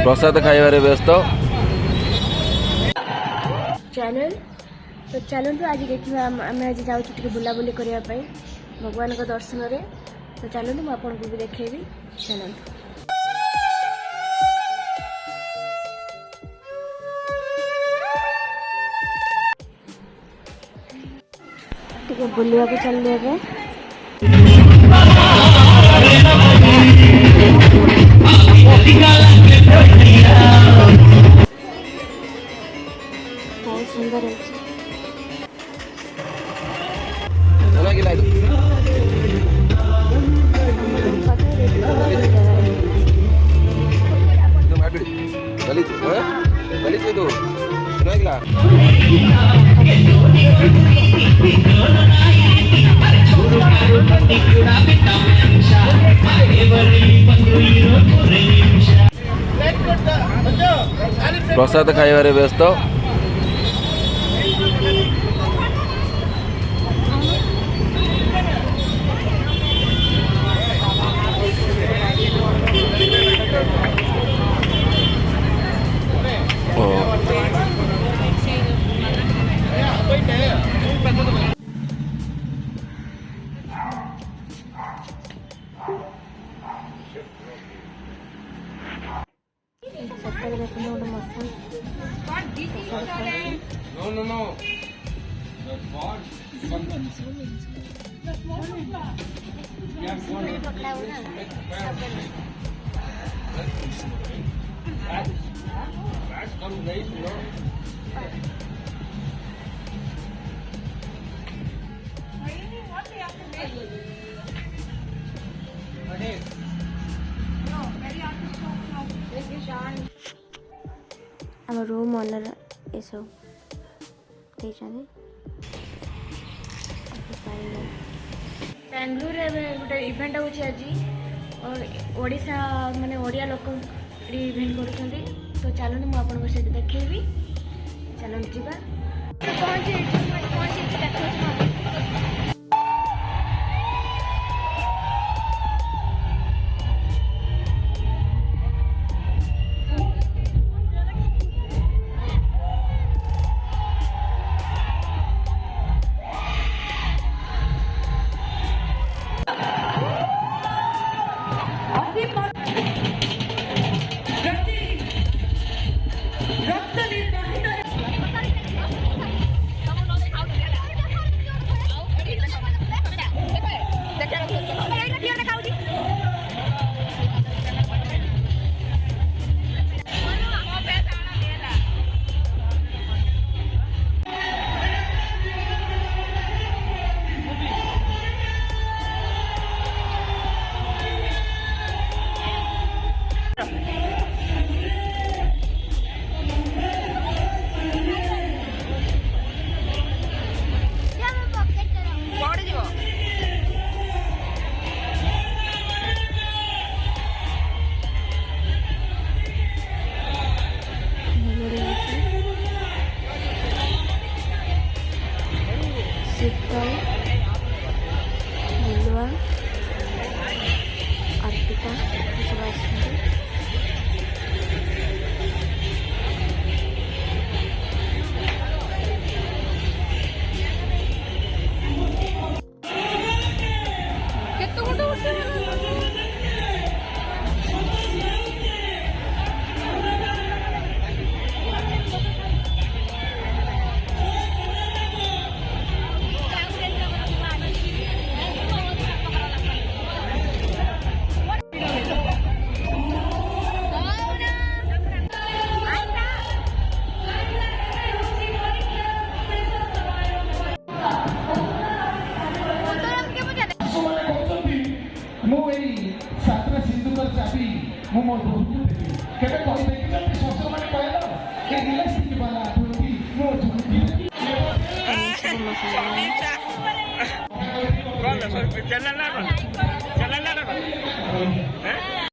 प्रसाद खाइबारे व्यस्त चैनल तो चलतु आज देखा आम आज जाऊँ बुलाबुली करने भगवान का दर्शन रे तो चलतु मुझे आपको भी देखेबी चलतु बुलवा को चल बहुत सुंदर है प्रसाद खाइबारे व्यस्त No. आम रूम ओनर ये सब बेंगलुरु गोटे इवेंट हो आज और ओडिशा माने ओडिया लोक इवेंट कर तो चलते मुझे आपको देखेबी चलते जावा शीतल बुलवा अर्पिता सब आसते Con là sao? Chân lên.